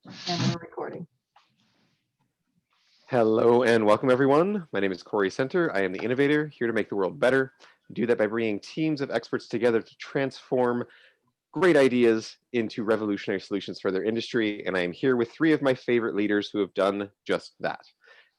And we're recording. Hello and welcome everyone. My name is Corey Center. I am the innovator here to make the world better. I do that by bringing teams of experts together to transform great ideas into revolutionary solutions for their industry. And I am here with three of my favorite leaders who have done just that.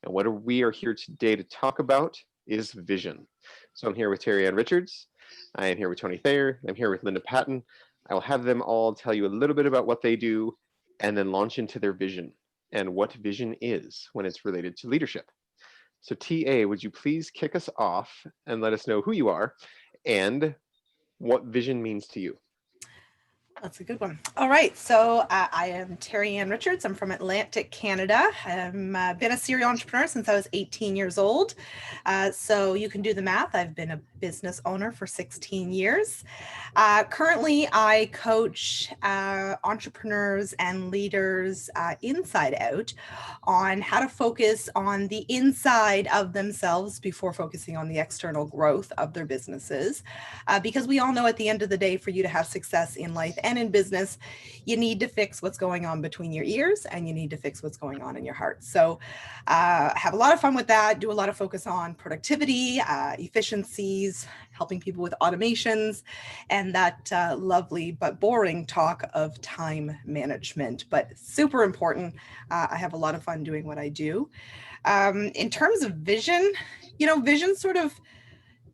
And what we are here today to talk about is vision. So I'm here with Terry Ann Richards. I am here with Tony Thayer. I'm here with Linda Patton. I will have them all tell you a little bit about what they do and then launch into their vision and what vision is when it's related to leadership. So TA, would you please kick us off and let us know who you are and what vision means to you? That's a good one. All right. So I am Terry Ann Richards. I'm from Atlantic, Canada. I've been a serial entrepreneur since I was 18 years old. So you can do the math. I've been a business owner for 16 years. Currently, I coach entrepreneurs and leaders inside out on how to focus on the inside of themselves before focusing on the external growth of their businesses. Because we all know at the end of the day, for you to have success in life and in business, you need to fix what's going on between your ears and you need to fix what's going on in your heart. So have a lot of fun with that, do a lot of focus on productivity, efficiencies, helping people with automations, and that lovely but boring talk of time management, but super important. I have a lot of fun doing what I do. In terms of vision, vision sort of,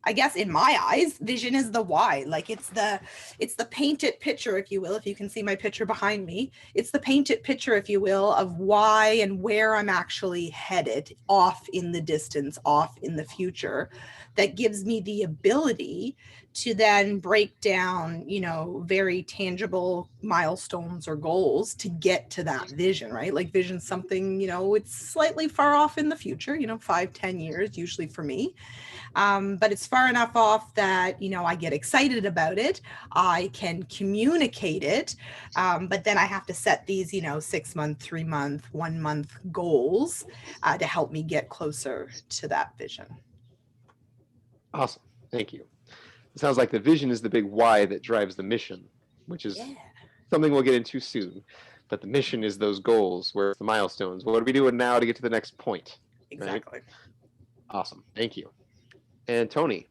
I guess in my eyes, vision is the why. Like it's the painted picture, if you will, if you can see my picture behind me, it's the painted picture, if you will, of why and where I'm actually headed off in the distance, off in the future, that gives me the ability to then break down, very tangible milestones or goals to get to that vision, right? Like vision's something, it's slightly far off in the future, 5-10 years, usually for me. But it's far enough off that, I get excited about it. I can communicate it. But then I have to set these, 6-month, 3-month, 1-month goals to help me get closer to that vision. Awesome. Thank you. It sounds like the vision is the big why that drives the mission, which is something we'll get into soon. But the mission is those goals, where it's the milestones. What are we doing now to get to the next point? Exactly. Right? Awesome. Thank you. And Tony,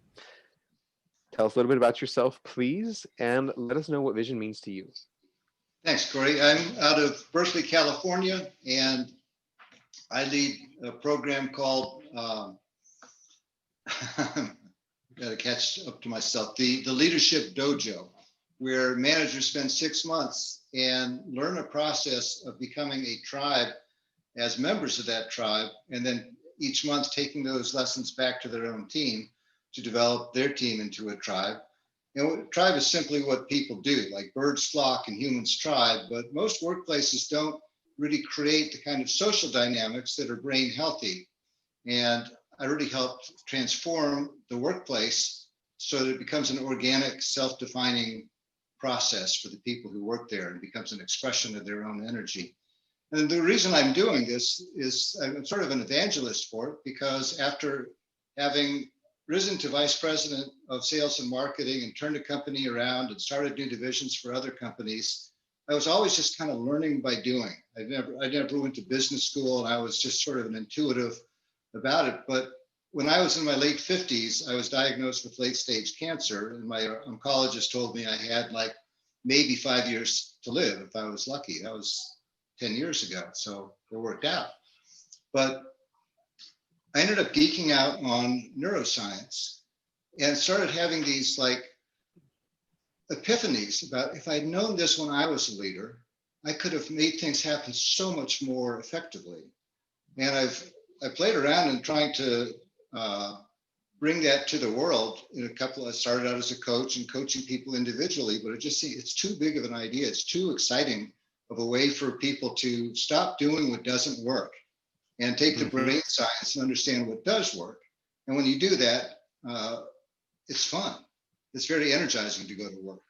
tell us a little bit about yourself, please, and let us know what vision means to you. Thanks, Corey. I'm out of Berkeley, California, and I lead a program called, got to catch up to myself, the Leadership Dojo, where managers spend 6 months and learn a process of becoming a tribe as members of that tribe, and then each month taking those lessons back to their own team to develop their team into a tribe. And tribe is simply what people do, like birds flock and humans tribe, but most workplaces don't really create the kind of social dynamics that are brain healthy. And I really helped transform the workplace so that it becomes an organic, self-defining process for the people who work there and becomes an expression of their own energy. And the reason I'm doing this is I'm sort of an evangelist for it, because after having risen to vice president of sales and marketing and turned the company around and started new divisions for other companies, I was always just kind of learning by doing. I never went to business school, and I was just sort of an intuitive about it. But when I was in my late 50s, I was diagnosed with late stage cancer, and my oncologist told me I had like maybe 5 years to live if I was lucky. That was 10 years ago, so it worked out. But I ended up geeking out on neuroscience and started having these like epiphanies about, if I'd known this when I was a leader, I could have made things happen so much more effectively. And I played around in trying to bring that to the world. I started out as a coach and coaching people individually, but it's too big of an idea. It's too exciting of a way for people to stop doing what doesn't work and take the brain science and understand what does work. And when you do that, it's fun. It's very energizing to go to work.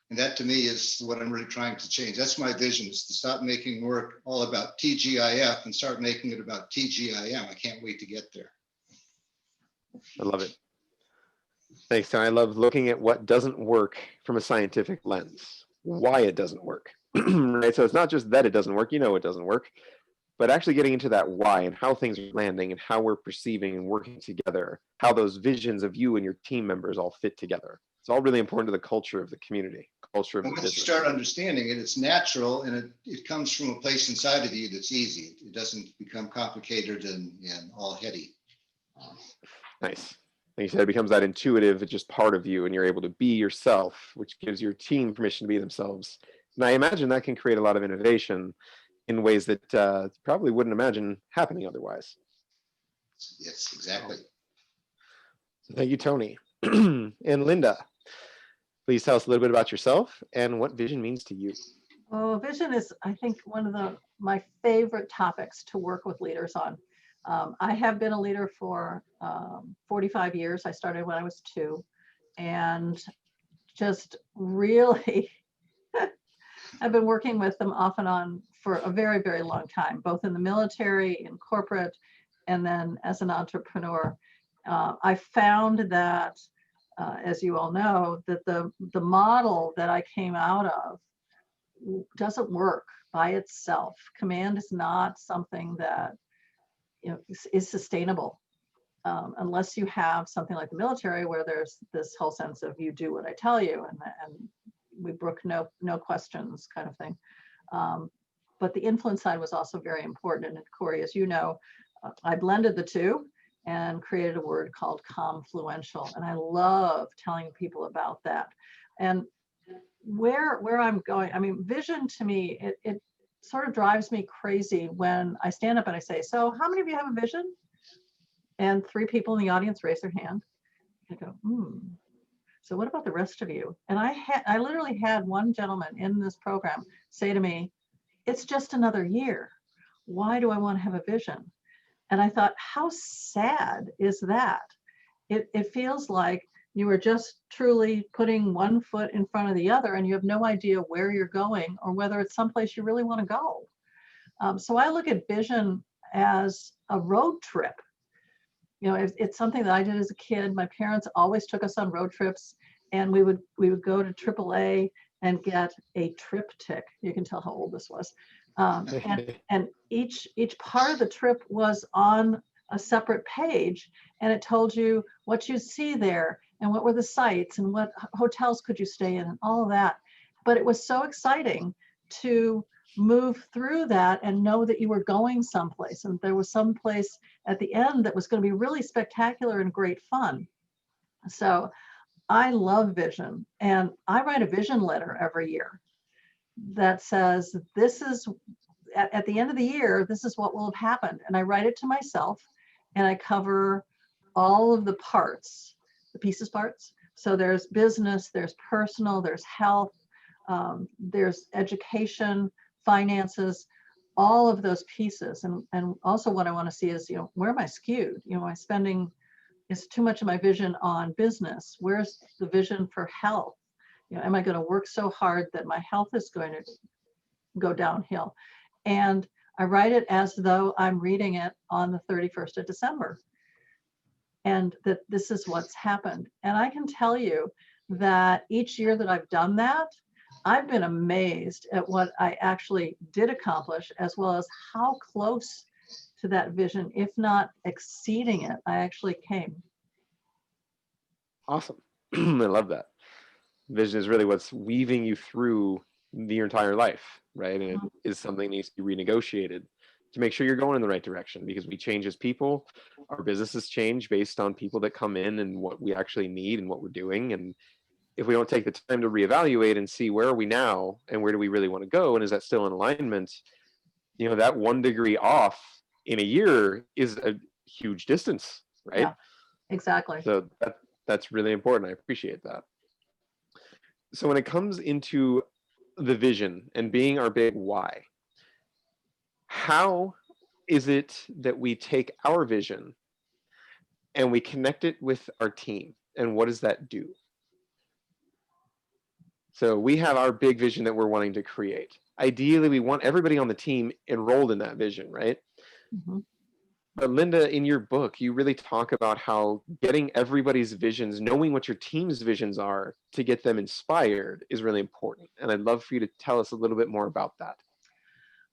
And that to me is what I'm really trying to change. That's my vision, is to stop making work all about TGIF and start making it about TGIM. I can't wait to get there. I love it. Thanks, Tony. I love looking at what doesn't work from a scientific lens, why it doesn't work. right? So it's not just that it doesn't work, it doesn't work, but actually getting into that why and how things are landing and how we're perceiving and working together, how those visions of you and your team members all fit together. It's all really important to the culture of the community, culture of And the once you business. start understanding it, it's natural and it comes from a place inside of you that's easy. It doesn't become complicated and all heady. Nice. Like you said, it becomes that intuitive, it's just part of you, and you're able to be yourself, which gives your team permission to be themselves. And I imagine that can create a lot of innovation in ways that probably wouldn't imagine happening otherwise. Yes, exactly. So thank you, Tony. And Linda, please tell us a little bit about yourself and what vision means to you. Oh, vision is, I think, one of my favorite topics to work with leaders on. I have been a leader for 45 years. I started when I was 2, and just really, I've been working with them off and on for a very, very long time, both in the military, in corporate, and then as an entrepreneur. I found that, as you all know, that the model that I came out of doesn't work by itself. Command is not something that is sustainable unless you have something like the military, where there's this whole sense of you do what I tell you, and we brook no questions kind of thing. But the influence side was also very important. And Corey, as you know, I blended the two and created a word called confluential, and I love telling people about that. And where I'm going, I mean, vision to me, it sort of drives me crazy when I stand up and I say, so how many of you have a vision? And 3 people in the audience raise their hand. I go, so what about the rest of you? And I literally had one gentleman in this program say to me, it's just another year. Why do I want to have a vision? And I thought, how sad is that? It feels like you are just truly putting one foot in front of the other, and you have no idea where you're going or whether it's someplace you really want to go. So I look at vision as a road trip. It's something that I did as a kid. My parents always took us on road trips, and we would go to AAA and get a triptych. You can tell how old this was. And each part of the trip was on a separate page, and it told you what you see there and what were the sites and what hotels could you stay in and all of that. But it was so exciting to move through that and know that you were going someplace, and there was some place at the end that was going to be really spectacular and great fun. So I love vision, and I write a vision letter every year that says, this is at the end of the year, this is what will have happened. And I write it to myself, and I cover all of the parts, the pieces parts. So there's business, there's personal, there's health, there's education, finances, all of those pieces. And also what I want to see is, where am I skewed? Am I spending, is too much of my vision on business? Where's the vision for health? Am I going to work so hard that my health is going to go downhill? And I write it as though I'm reading it on the 31st of December. And that this is what's happened. And I can tell you that each year that I've done that, I've been amazed at what I actually did accomplish, as well as how close to that vision, if not exceeding it, I actually came. Awesome. I love that. Vision is really what's weaving you through your entire life, right? And it is something that needs to be renegotiated to make sure you're going in the right direction, because we change as people. Our businesses change based on people that come in and what we actually need and what we're doing. And if we don't take the time to reevaluate and see where are we now and where do we really want to go, and is that still in alignment, that 1 degree off in a year is a huge distance, right? Yeah, exactly. So that's really important. I appreciate that. So when it comes into the vision and being our big why, how is it that we take our vision and we connect it with our team, and what does that do? So we have our big vision that we're wanting to create. Ideally, we want everybody on the team enrolled in that vision, right? Mm-hmm. But Linda, in your book, you really talk about how getting everybody's visions, knowing what your team's visions are to get them inspired is really important. And I'd love for you to tell us a little bit more about that.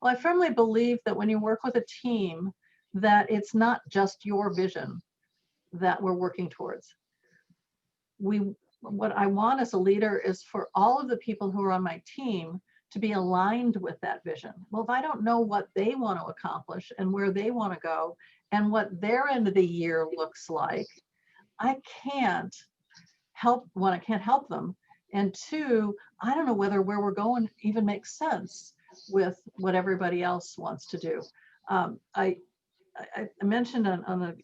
Well, I firmly believe that when you work with a team, that it's not just your vision that we're working towards. What I want as a leader is for all of the people who are on my team to be aligned with that vision. Well, if I don't know what they want to accomplish and where they want to go and what their end of the year looks like, I can't help, one, I can't help them. And two, I don't know whether where we're going even makes sense with what everybody else wants to do. I mentioned on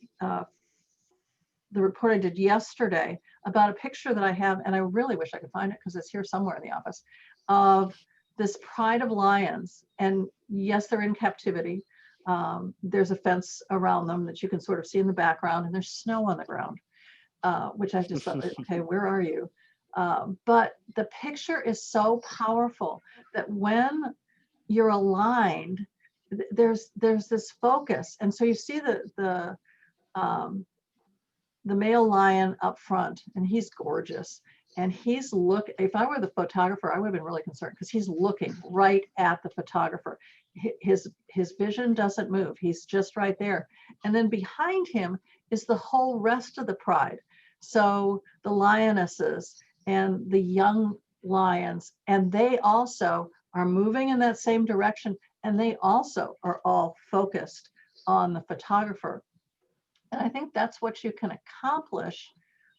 the report I did yesterday about a picture that I have, and I really wish I could find it because it's here somewhere in the office, of this pride of lions. And yes, they're in captivity. There's a fence around them that you can sort of see in the background, and there's snow on the ground, which I just thought, okay, where are you? But the picture is so powerful that when you're aligned, there's this focus. And so you see the male lion up front, and he's gorgeous. And if I were the photographer, I would have been really concerned because he's looking right at the photographer. His vision doesn't move. He's just right there. And then behind him is the whole rest of the pride. So the lionesses and the young lions, and they also are moving in that same direction. And they also are all focused on the photographer. And I think that's what you can accomplish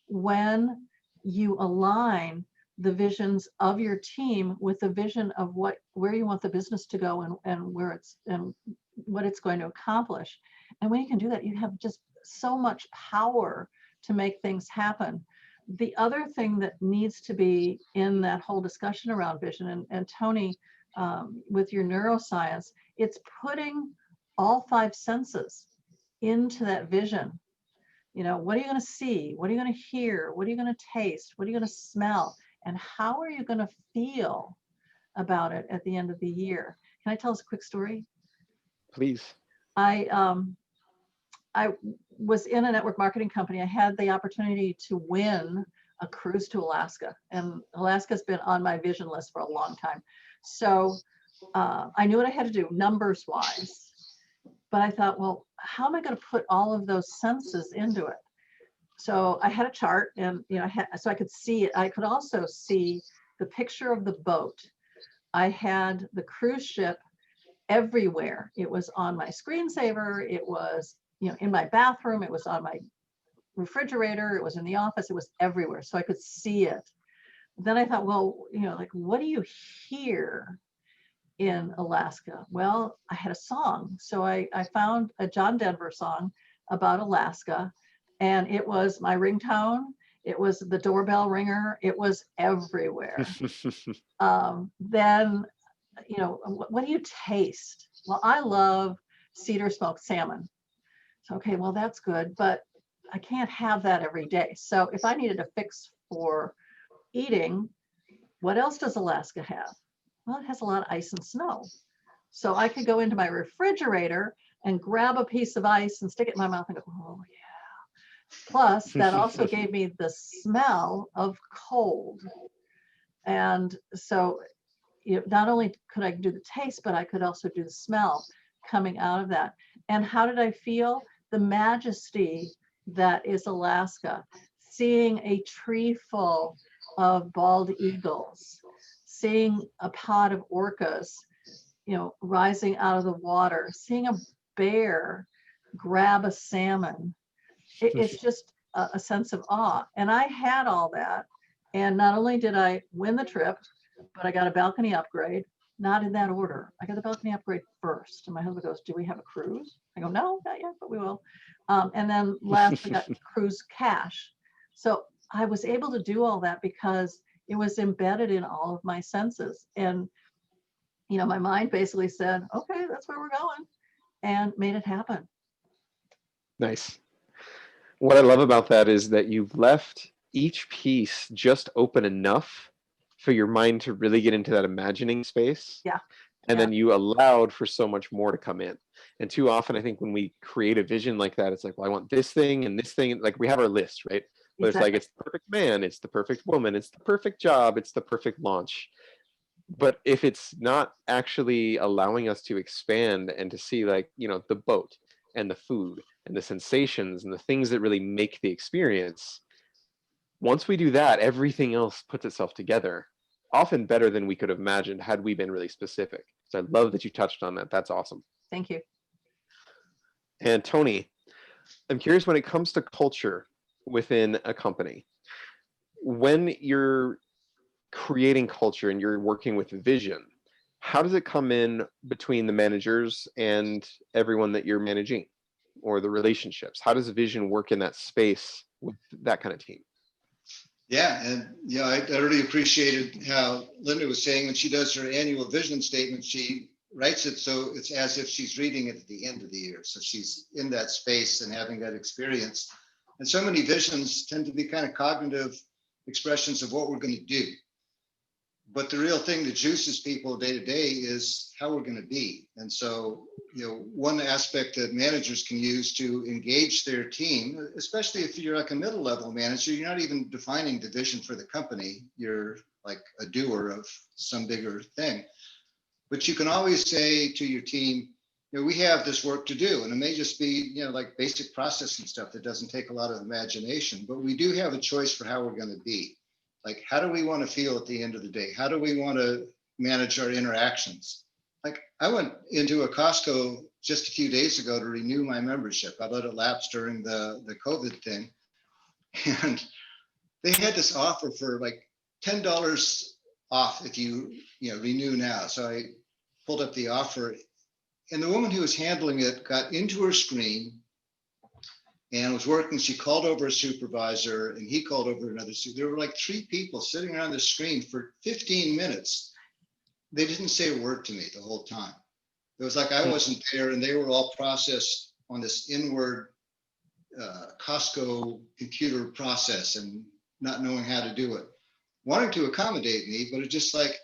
when you align the visions of your team with the vision of where you want the business to go and what it's going to accomplish. And when you can do that, you have just so much power to make things happen. The other thing that needs to be in that whole discussion around vision, and Tony, with your neuroscience, it's putting all 5 senses into that vision. You know, what are you going to see? What are you going to hear? What are you going to taste? What are you going to smell? And how are you going to feel about it at the end of the year? Can I tell us a quick story? Please. I was in a network marketing company. I had the opportunity to win a cruise to Alaska, and Alaska's been on my vision list for a long time. So I knew what I had to do numbers wise. But I thought, well, how am I going to put all of those senses into it? So I had a chart, and so I could see it. I could also see the picture of the boat. I had the cruise ship everywhere. It was on my screensaver. It was, in my bathroom. It was on my refrigerator. It was in the office. It was everywhere. So I could see it. Then I thought, well, what do you hear in Alaska? Well, I had a song. So I found a John Denver song about Alaska, and it was my ringtone. It was the doorbell ringer. It was everywhere. Then, what do you taste? Well, I love cedar smoked salmon. So, okay, well, that's good, but I can't have that every day. So if I needed a fix for eating, what else does Alaska have? Well, it has a lot of ice and snow. So I could go into my refrigerator and grab a piece of ice and stick it in my mouth and go, oh yeah. Plus, that also gave me the smell of cold. And so not only could I do the taste, but I could also do the smell coming out of that. And how did I feel? The majesty that is Alaska, seeing a tree full of bald eagles, seeing a pod of orcas, rising out of the water, seeing a bear grab a salmon. It's just a sense of awe. And I had all that. And not only did I win the trip, but I got a balcony upgrade, not in that order. I got the balcony upgrade first. And my husband goes, do we have a cruise? I go, no, not yet, but we will. And then last, I got cruise cash. So I was able to do all that because it was embedded in all of my senses. And, my mind basically said, okay, that's where we're going, and made it happen. Nice. What I love about that is that you've left each piece just open enough for your mind to really get into that imagining space. Yeah. And Yeah. then you allowed for so much more to come in. And too often, I think when we create a vision like that, it's like, well, I want this thing and this thing. Like we have our list, right? But it's like, Exactly. it's the perfect man, it's the perfect woman, it's the perfect job, it's the perfect launch. But if it's not actually allowing us to expand and to see, like, the boat and the food and the sensations and the things that really make the experience, once we do that, everything else puts itself together, often better than we could have imagined had we been really specific. So I love that you touched on that. That's awesome. Thank you. And Tony, I'm curious, when it comes to culture within a company, when you're creating culture and you're working with vision, how does it come in between the managers and everyone that you're managing, or the relationships? How does vision work in that space with that kind of team? Yeah, and I really appreciated how Linda was saying when she does her annual vision statement, she writes it so it's as if she's reading it at the end of the year. So she's in that space and having that experience. And so many visions tend to be kind of cognitive expressions of what we're going to do. But the real thing that juices people day to day is how we're going to be. And so, one aspect that managers can use to engage their team, especially if you're like a middle level manager, you're not even defining the vision for the company. You're like a doer of some bigger thing. But you can always say to your team, we have this work to do. And it may just be, like basic processing stuff that doesn't take a lot of imagination, but we do have a choice for how we're going to be. Like, how do we want to feel at the end of the day? How do we want to manage our interactions? Like, I went into a Costco just a few days ago to renew my membership. I let it lapse during the COVID thing. And they had this offer for like $10 off if you renew now. So I pulled up the offer, and the woman who was handling it got into her screen and was working. She called over a supervisor, and he called over another supervisor. There were like 3 people sitting around the screen for 15 minutes. They didn't say a word to me the whole time. It was like I wasn't there, and they were all processed on this inward Costco computer process and not knowing how to do it, wanting to accommodate me, but it's just like,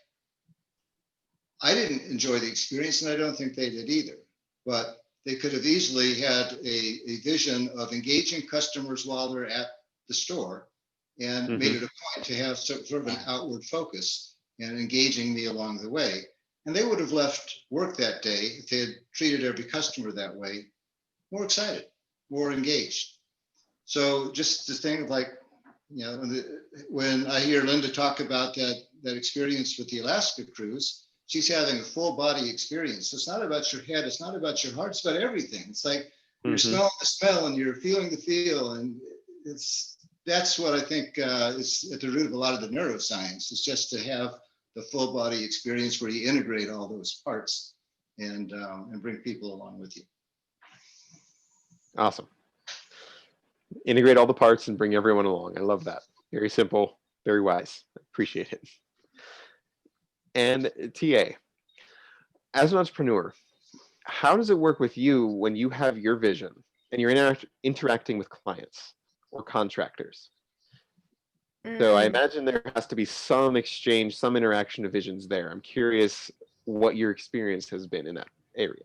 I didn't enjoy the experience, and I don't think they did either. But they could have easily had a vision of engaging customers while they're at the store, and made it a point to have sort of an outward focus and engaging me along the way. And they would have left work that day, if they had treated every customer that way, more excited, more engaged. So just the thing of like, when I hear Linda talk about that experience with the Alaska cruise, she's having a full body experience. It's not about your head, it's not about your heart, it's about everything. It's like you're smelling the smell and you're feeling the feel. And that's what I think is at the root of a lot of the neuroscience. It's just to have the full body experience where you integrate all those parts and bring people along with you. Awesome. Integrate all the parts and bring everyone along. I love that. Very simple, very wise. Appreciate it. And TA, as an entrepreneur, how does it work with you when you have your vision and you're interacting with clients or contractors? So I imagine there has to be some exchange, some interaction of visions there. I'm curious what your experience has been in that area.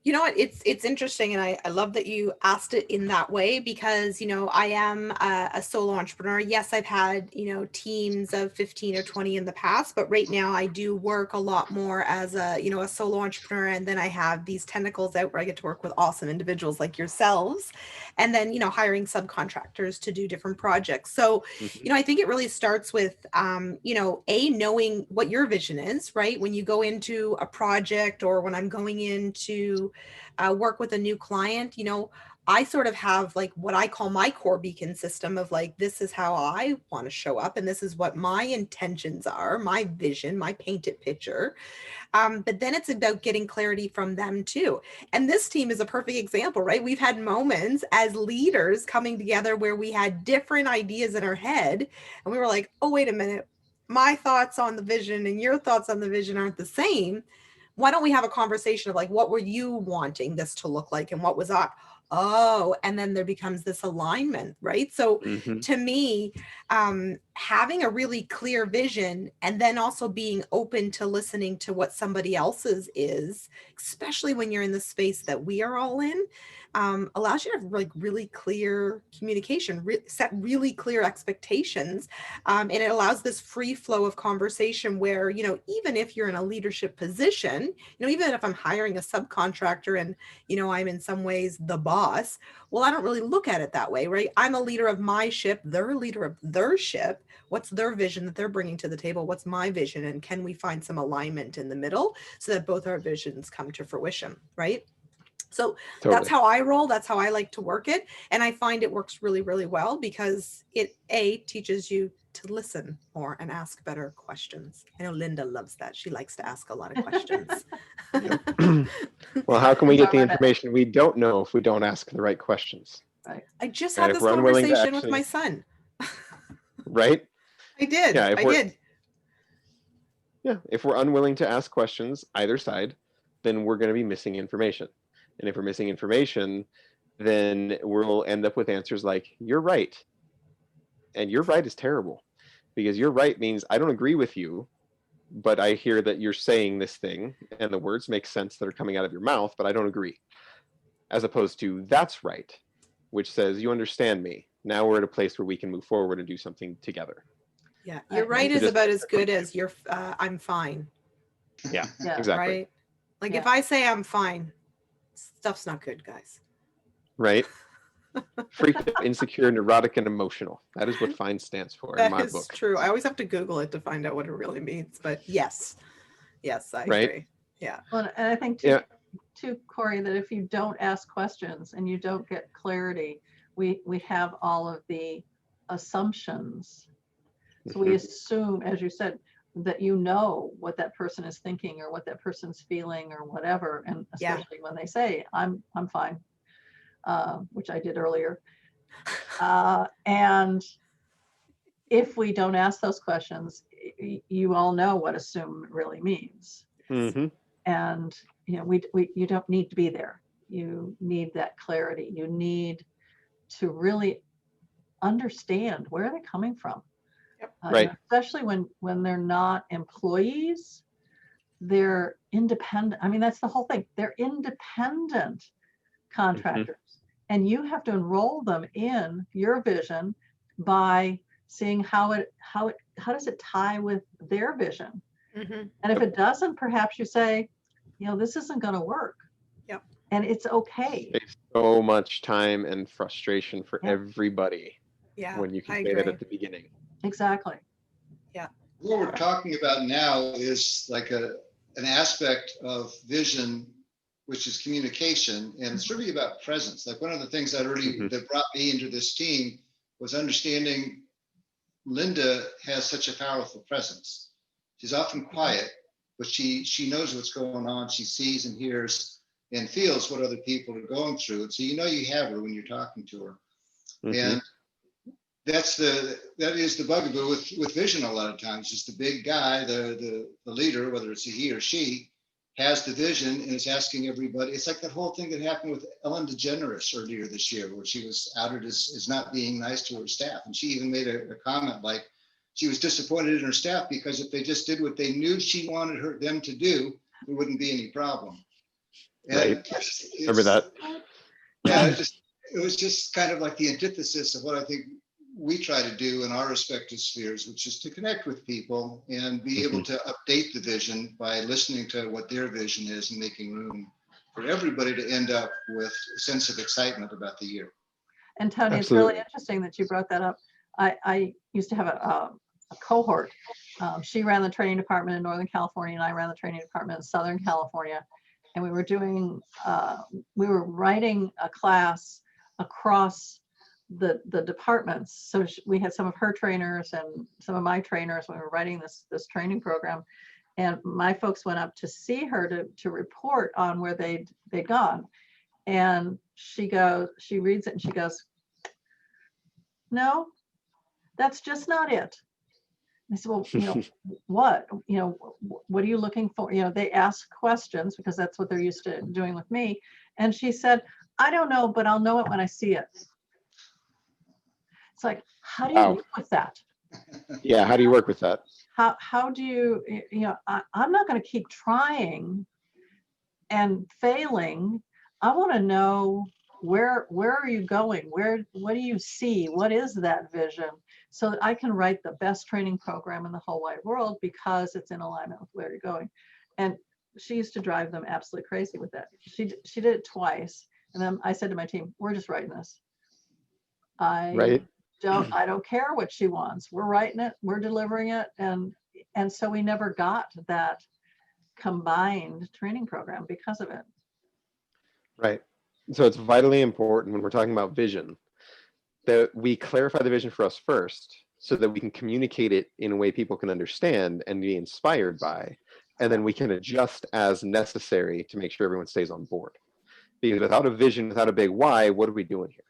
You know what? It's interesting, and I love that you asked it in that way, because I am a solo entrepreneur. Yes, I've had teams of 15 or 20 in the past, but right now I do work a lot more as a solo entrepreneur, and then I have these tentacles out where I get to work with awesome individuals like yourselves, and then hiring subcontractors to do different projects. So I think it really starts with knowing what your vision is, right? When you go into a project, or when I'm going into work with a new client, I sort of have like what I call my core beacon system of like, this is how I want to show up, and this is what my intentions are, my vision, my painted picture. But then it's about getting clarity from them too. And this team is a perfect example, right? We've had moments as leaders coming together where we had different ideas in our head, and we were like, oh, wait a minute, my thoughts on the vision and your thoughts on the vision aren't the same. Why don't we have a conversation of like, what were you wanting this to look like, and what was I? Oh, and then there becomes this alignment, right? So to me, having a really clear vision and then also being open to listening to what somebody else's is, especially when you're in the space that we are all in, allows you to have like really clear communication, set really clear expectations. And it allows this free flow of conversation where, you know, even if you're in a leadership position, you know, even if I'm hiring a subcontractor and, you know, I'm in some ways the boss, well, I don't really look at it that way, right? I'm a leader of my ship. They're a leader of their ship. What's their vision that they're bringing to the table? What's my vision? And can we find some alignment in the middle so that both our visions come to fruition, right? So that's how I roll. That's how I like to work it. And I find it works really, really well because it teaches you to listen more and ask better questions. I know Linda loves that. She likes to ask a lot of questions. Well, how can we get the information we don't know if we don't ask the right questions? Right. I just had this conversation with my son. Right? I did. Yeah, I did. Yeah, if we're unwilling to ask questions, either side, then we're going to be missing information. And if we're missing information, then we'll end up with answers like, you're right. And you're right is terrible, because you're right means I don't agree with you, but I hear that you're saying this thing and the words make sense that are coming out of your mouth, but I don't agree. As opposed to that's right, which says you understand me. Now we're at a place where we can move forward and do something together. Yeah, you're right is about as good as you're I'm fine. Yeah, exactly. Right? Like if I say I'm fine, stuff's not good, guys. Right? Freaked out, insecure, neurotic, and emotional. That is what FINE stands for in my book. That is true. I always have to Google it to find out what it really means. But yes, I agree. Yeah. Well, and I think too, Corey, that if you don't ask questions and you don't get clarity, we have all of the assumptions. So we assume, as you said, that you know what that person is thinking or what that person's feeling or whatever, and especially when they say I'm fine, which I did earlier. And if we don't ask those questions, you all know what assume really means. And you know, you don't need to be there. You need that clarity. You need to really understand where are they coming from. Right. You know, especially when they're not employees, they're independent. I mean, that's the whole thing. They're independent contractors, and you have to enroll them in your vision by seeing how does it tie with their vision. And if it doesn't, perhaps you say, you know, this isn't going to work. Yep. And it's okay. It's so much time and frustration for everybody. Yeah. When you can say that at the beginning. Exactly. Yeah. What we're talking about now is like an aspect of vision, which is communication, and it's really about presence. Like one of the things that brought me into this team was understanding Linda has such a powerful presence. She's often quiet, but she knows what's going on. She sees and hears and feels what other people are going through. And so you know you have her when you're talking to her. And that is the bugaboo with vision a lot of times. Just the big guy, the leader, whether it's a he or she, has the vision and is asking everybody. It's like that whole thing that happened with Ellen DeGeneres earlier this year, where she was outed as not being nice to her staff. And she even made a comment like she was disappointed in her staff because if they just did what they knew she wanted them to do, there wouldn't be any problem. And remember that? Yeah, it was just kind of like the antithesis of what I think we try to do in our respective spheres, which is to connect with people and be able to update the vision by listening to what their vision is and making room for everybody to end up with a sense of excitement about the year. And Tony, it's really interesting that you brought that up. I used to have a cohort. She ran the training department in Northern California, and I ran the training department in Southern California. And we were doing, we were writing a class across the departments. So we had some of her trainers and some of my trainers when we were writing this training program. And my folks went up to see her to report on where they'd gone. And she reads it and she goes, no, that's just not it. I said, well, you know, what are you looking for? You know, they ask questions because that's what they're used to doing with me. And she said, I don't know, but I'll know it when I see it. It's like, how do you deal with that? Yeah, how do you work with that? How do you, I'm not going to keep trying and failing. I want to know where are you going? What do you see? What is that vision? So that I can write the best training program in the whole wide world because it's in alignment with where you're going. And she used to drive them absolutely crazy with that. She did it twice. And then I said to my team, we're just writing this. Right? I don't care what she wants. We're writing it, we're delivering it. And so we never got that combined training program because of it. Right. So it's vitally important when we're talking about vision that we clarify the vision for us first so that we can communicate it in a way people can understand and be inspired by. And then we can adjust as necessary to make sure everyone stays on board. Because without a vision, without a big why, what are we doing here?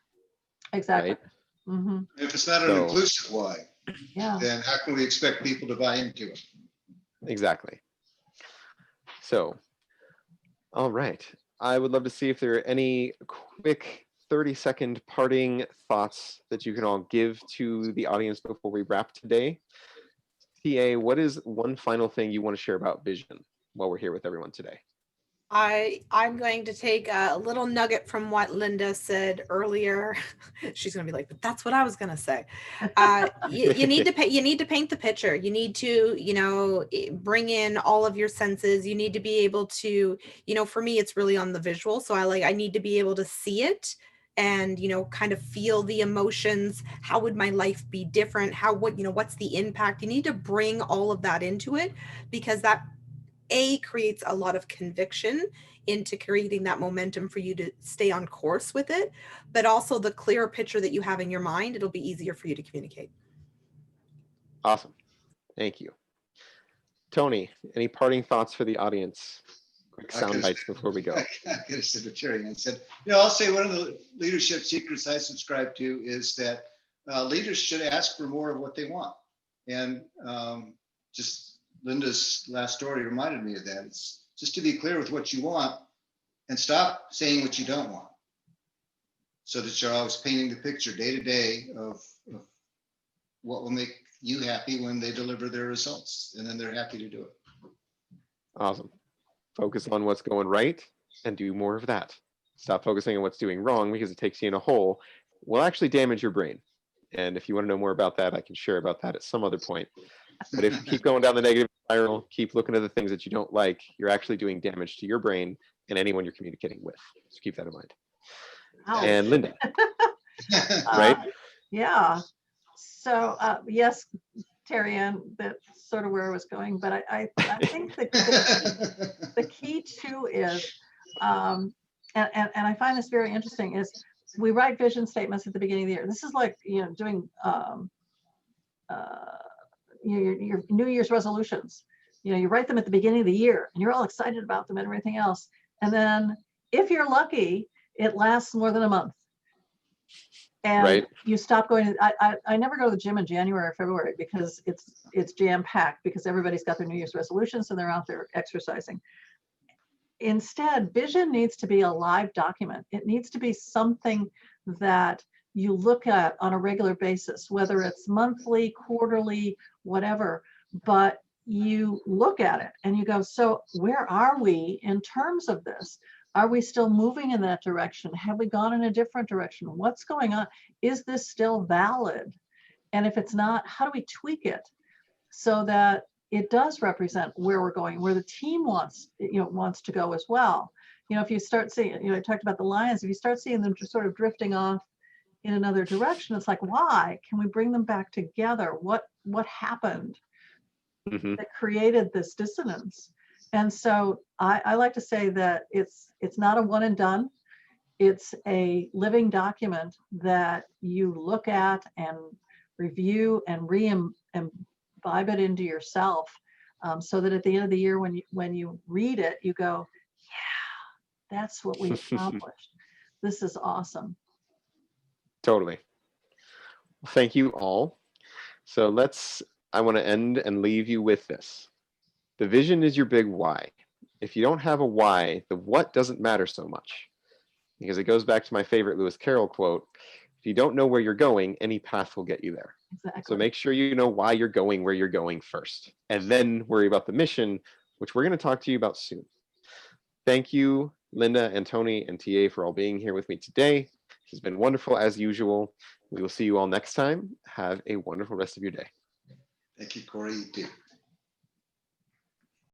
Exactly. Right? Mm-hmm. If it's not an So- inclusive why, Yeah. then how can we expect people to buy into it? Exactly. So, all right. I would love to see if there are any quick 30-second parting thoughts that you can all give to the audience before we wrap today. TA, what is one final thing you want to share about vision while we're here with everyone today? I'm going to take a little nugget from what Linda said earlier. She's going to be like, but that's what I was going to say. You need to paint the picture. You need to, bring in all of your senses. You need to be able to, for me, it's really on the visual. So I need to be able to see it and, kind of feel the emotions. How would my life be different? What's the impact? You need to bring all of that into it because that creates a lot of conviction into creating that momentum for you to stay on course with it, but also the clearer picture that you have in your mind, it'll be easier for you to communicate. Awesome. Thank you. Tony, any parting thoughts for the audience? Quick sound bites before we go. I could have said to Terry and said, I'll say one of the leadership secrets I subscribe to is that leaders should ask for more of what they want. And just Linda's last story reminded me of that. It's just to be clear with what you want and stop saying what you don't want, so that you're always painting the picture day to day of what will make you happy when they deliver their results, and then they're happy to do it. Awesome. Focus on what's going right and do more of that. Stop focusing on what's doing wrong because it takes you in a hole. Will actually damage your brain. And if you want to know more about that, I can share about that at some other point. But if you keep going down the negative spiral, keep looking at the things that you don't like, you're actually doing damage to your brain and anyone you're communicating with. So keep that in mind. Ouch. And Linda, right? Yeah. So yes, Terry Ann, that's sort of where I was going, but I think the key too is, and I find this very interesting, is we write vision statements at the beginning of the year. This is like, doing your New Year's resolutions. You write them at the beginning of the year and you're all excited about them and everything else. And then if you're lucky, it lasts more than a month. And Right. you stop going. I never go to the gym in January or February because it's jam packed because everybody's got their New Year's resolutions and they're out there exercising. Instead, vision needs to be a live document. It needs to be something that you look at on a regular basis, whether it's monthly, quarterly, whatever, but you look at it and you go, so where are we in terms of this? Are we still moving in that direction? Have we gone in a different direction? What's going on? Is this still valid? And if it's not, how do we tweak it so that it does represent where we're going, where the team wants to go as well? If you start seeing, I talked about the Lions, if you start seeing them just sort of drifting off in another direction, it's like, why? Can we bring them back together? What happened that created this dissonance? And so I like to say that it's not a one and done. It's a living document that you look at and review and imbibe it into yourself, so that at the end of the year, when you read it, you go, yeah, that's what we accomplished. This is awesome. Totally. Thank you all. So I want to end and leave you with this. The vision is your big why. If you don't have a why, the what doesn't matter so much. Because it goes back to my favorite Lewis Carroll quote. If you don't know where you're going, any path will get you there. Exactly. So make sure you know why you're going where you're going first, and then worry about the mission, which we're going to talk to you about soon. Thank you, Linda and Tony and TA, for all being here with me today. This has been wonderful as usual. We will see you all next time. Have a wonderful rest of your day. Thank you, Corey. You too.